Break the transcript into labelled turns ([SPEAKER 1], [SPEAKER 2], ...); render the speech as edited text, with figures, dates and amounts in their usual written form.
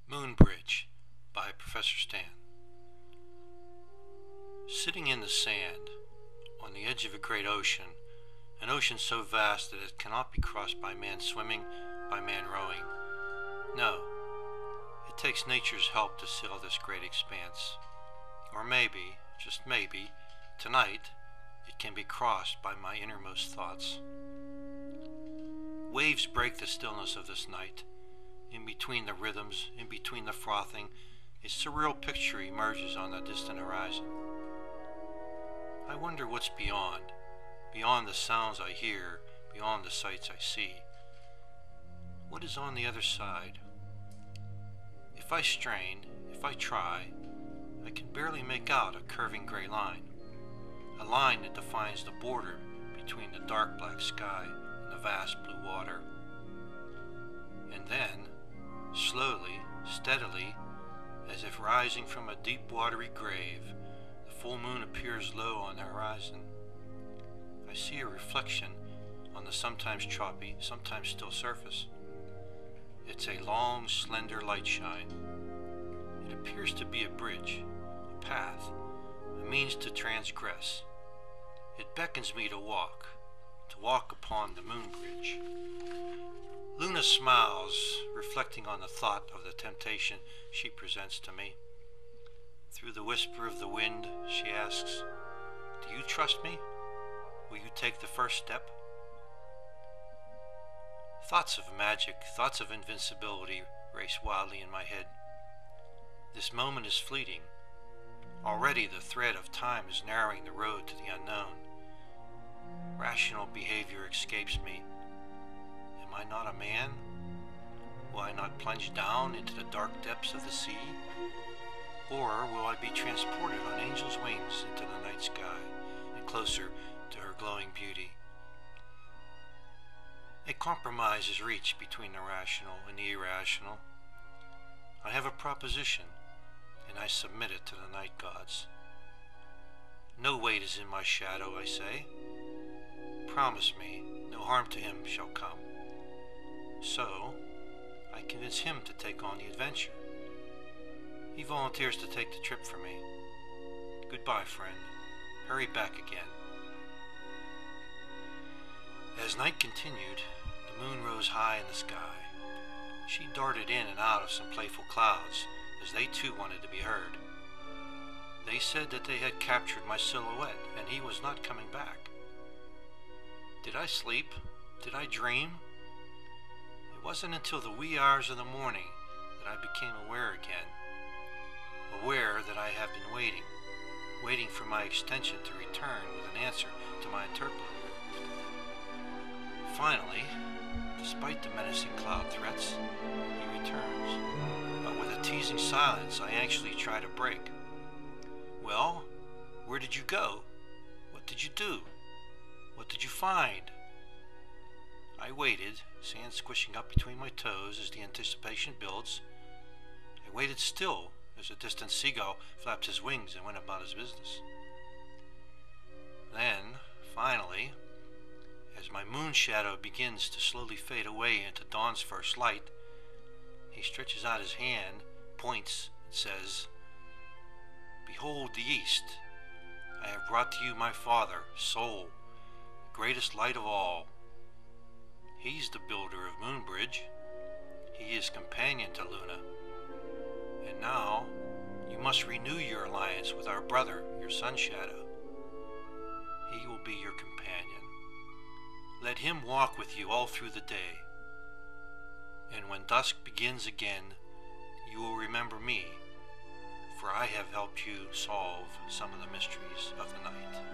[SPEAKER 1] Moonbridge by ProfessorStan. Sitting in the sand, on the edge of a great ocean, an ocean so vast that it cannot be crossed by man swimming, by man rowing. No, it takes nature's help to sail this great expanse. Or maybe, just maybe, tonight, it can be crossed by my innermost thoughts. Waves break the stillness of this night. In between the rhythms, in between the frothing, a surreal picture emerges on the distant horizon. I wonder what's beyond the sounds I hear, beyond the sights I see. What is on the other side? If I strain, if I try, I can barely make out a curving gray line, a line that defines the border between the dark black sky and the vast blue water. And then, slowly, steadily, as if rising from a deep watery grave, the full moon appears low on the horizon. I see a reflection on the sometimes choppy, sometimes still surface. It's a long, slender light shine. It appears to be a bridge, a path, a means to transgress. It beckons me to walk upon the Moonbridge. Luna smiles, reflecting on the thought of the temptation she presents to me. Through the whisper of the wind, she asks, "Do you trust me? Will you take the first step?" Thoughts of magic, thoughts of invincibility race wildly in my head. This moment is fleeting. Already the thread of time is narrowing the road to the unknown. Rational behavior escapes me. Am I not a man? Will I not plunge down into the dark depths of the sea? Or will I be transported on angel's wings into the night sky and closer to her glowing beauty? A compromise is reached between the rational and the irrational. I have a proposition, and I submit it to the night gods. No weight is in my shadow, I say. Promise me no harm to him shall come. So, I convince him to take on the adventure. He volunteers to take the trip for me. Goodbye, friend. Hurry back again. As night continued, the moon rose high in the sky. She darted in and out of some playful clouds, as they too wanted to be heard. They said that they had captured my silhouette, and he was not coming back. Did I sleep? Did I dream? It wasn't until the wee hours of the morning that I became aware again. Aware that I have been waiting for my extension to return with an answer to my interpreter. Finally, despite the menacing cloud threats, he returns, but with a teasing silence I anxiously try to break. Well, where did you go? What did you do? What did you find? I waited, sand squishing up between my toes as the anticipation builds. I waited still as a distant seagull flapped his wings and went about his business. Then, finally, as my moon shadow begins to slowly fade away into dawn's first light, he stretches out his hand, points, and says, "Behold the east. I have brought to you my father, Sol, the greatest light of all. He's the builder of Moonbridge. He is companion to Luna. And now, you must renew your alliance with our brother, your sun shadow. He will be your companion. Let him walk with you all through the day. And when dusk begins again, you will remember me, for I have helped you solve some of the mysteries of the night."